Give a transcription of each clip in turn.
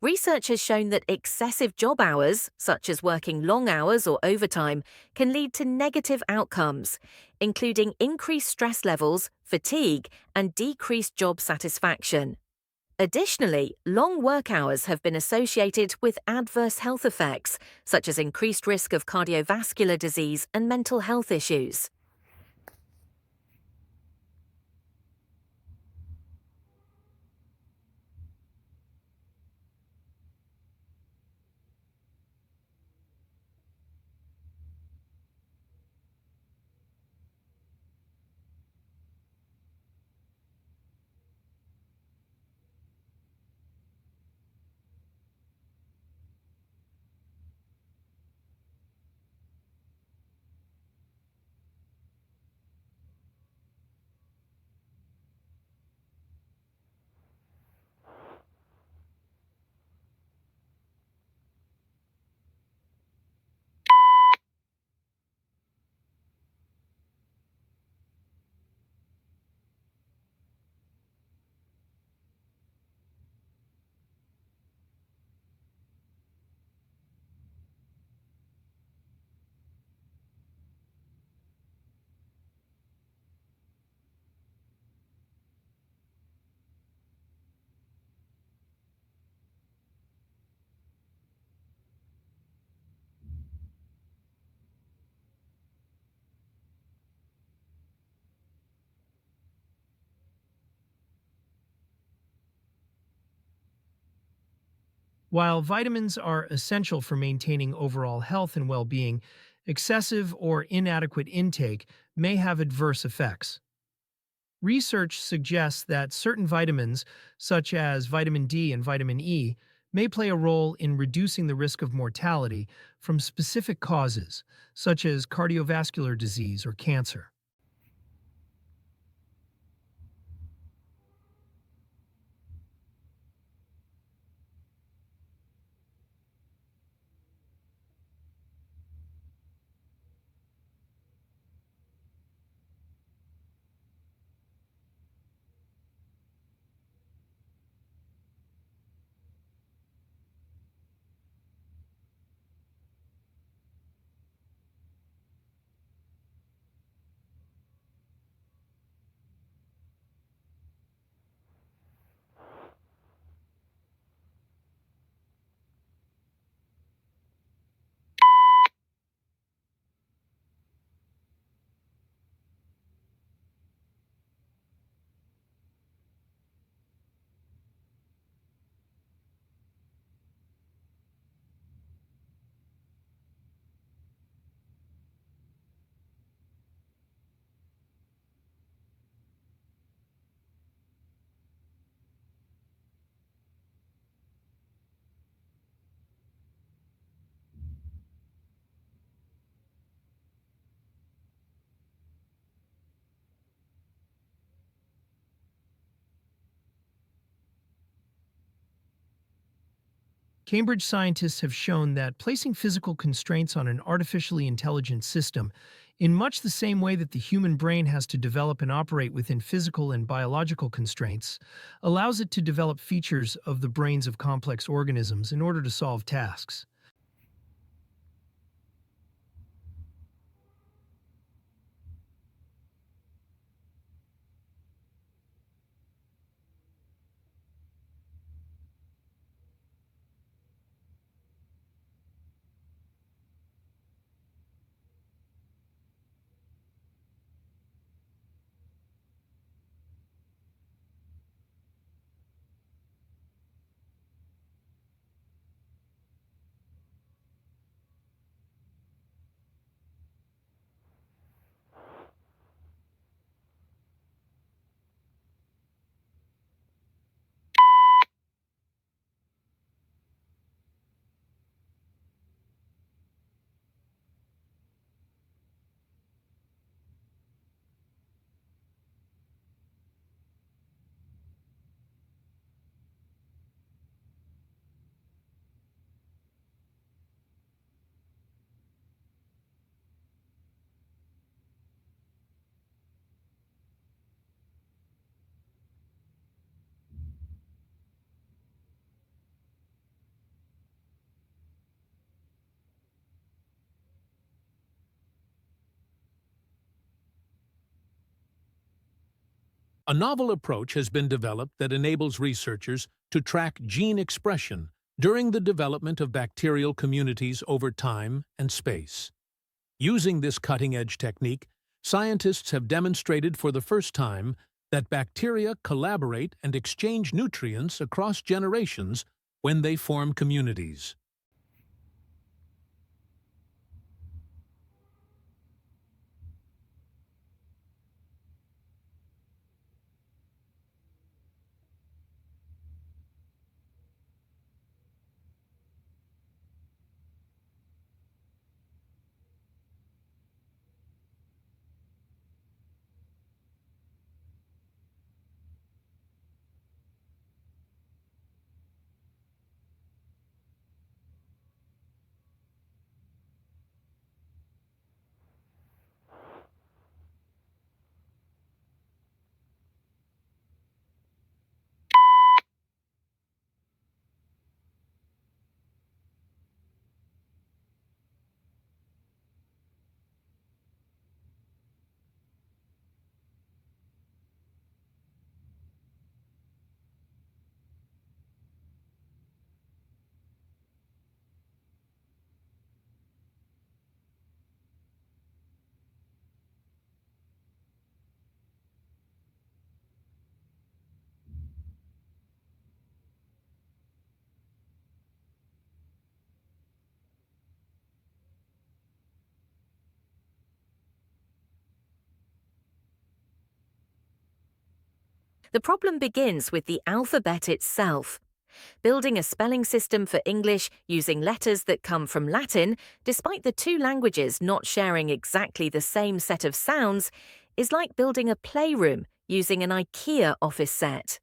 Research has shown that excessive job hours, such as working long hours or overtime, can lead to negative outcomes, including increased stress levels, fatigue, and decreased job satisfaction. Additionally, long work hours have been associated with adverse health effects, such as increased risk of cardiovascular disease and mental health issues. While vitamins are essential for maintaining overall health and well-being, excessive or inadequate intake may have adverse effects. Research suggests that certain vitamins, such as vitamin D and vitamin E, may play a role in reducing the risk of mortality from specific causes, such as cardiovascular disease or cancer. Cambridge scientists have shown that placing physical constraints on an artificially intelligent system, in much the same way that the human brain has to develop and operate within physical and biological constraints, allows it to develop features of the brains of complex organisms in order to solve tasks. A novel approach has been developed that enables researchers to track gene expression during the development of bacterial communities over time and space. Using this cutting-edge technique, scientists have demonstrated for the first time that bacteria collaborate and exchange nutrients across generations when they form communities. The problem begins with the alphabet itself. Building a spelling system for English using letters that come from Latin, despite the two languages not sharing exactly the same set of sounds, is like building a playroom using an IKEA office set.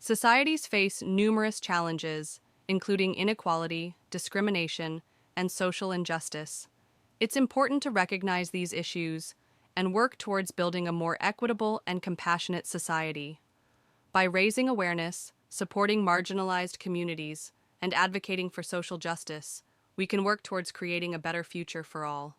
Societies face numerous challenges, including inequality, discrimination, and social injustice. It's important to recognize these issues and work towards building a more equitable and compassionate society. By raising awareness, supporting marginalized communities, and advocating for social justice, we can work towards creating a better future for all.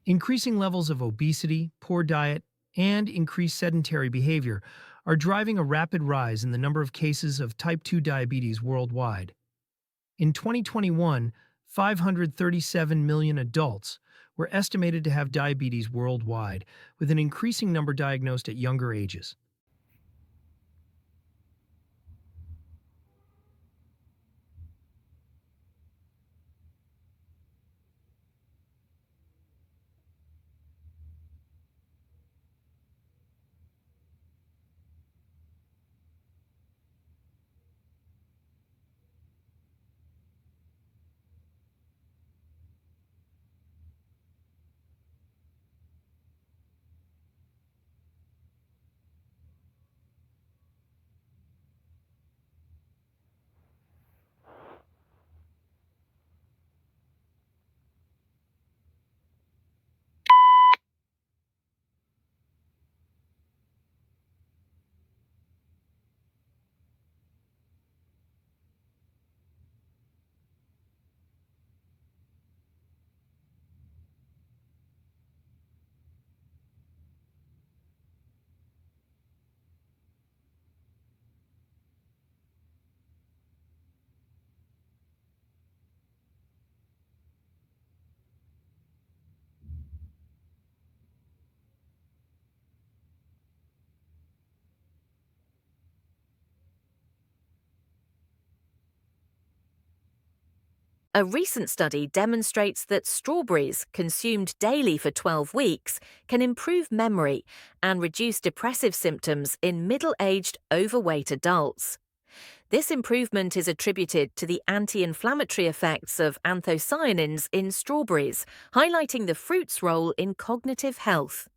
Increasing levels of obesity, poor diet, and increased sedentary behavior are driving a rapid rise in the number of cases of type 2 diabetes worldwide. In 2021, 537 million adults were estimated to have diabetes worldwide, with an increasing number diagnosed at younger ages. A recent study demonstrates that strawberries, consumed daily for 12 weeks, can improve memory and reduce depressive symptoms in middle-aged, overweight adults. This improvement is attributed to the anti-inflammatory effects of anthocyanins in strawberries, highlighting the fruit's role in cognitive health.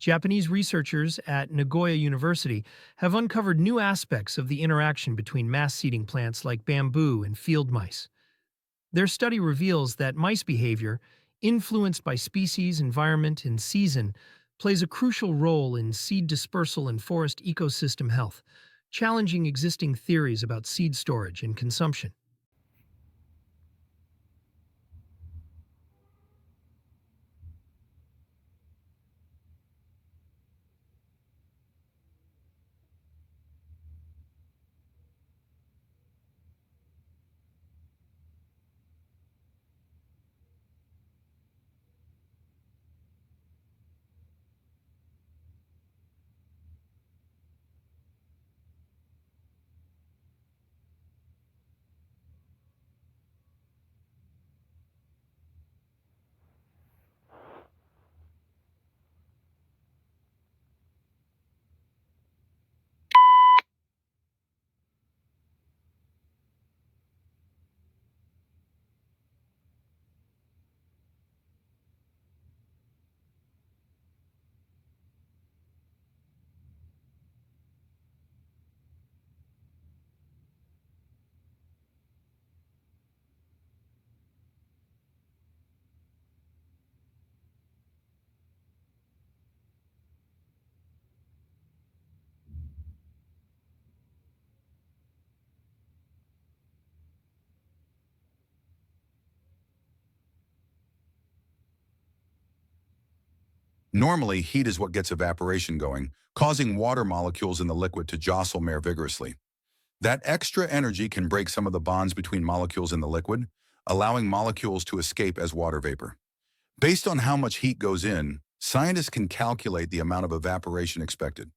Japanese researchers at Nagoya University have uncovered new aspects of the interaction between mass-seeding plants like bamboo and field mice. Their study reveals that mice behavior, influenced by species, environment, and season, plays a crucial role in seed dispersal and forest ecosystem health, challenging existing theories about seed storage and consumption. Normally, heat is what gets evaporation going, causing water molecules in the liquid to jostle more vigorously. That extra energy can break some of the bonds between molecules in the liquid, allowing molecules to escape as water vapor. Based on how much heat goes in, scientists can calculate the amount of evaporation expected.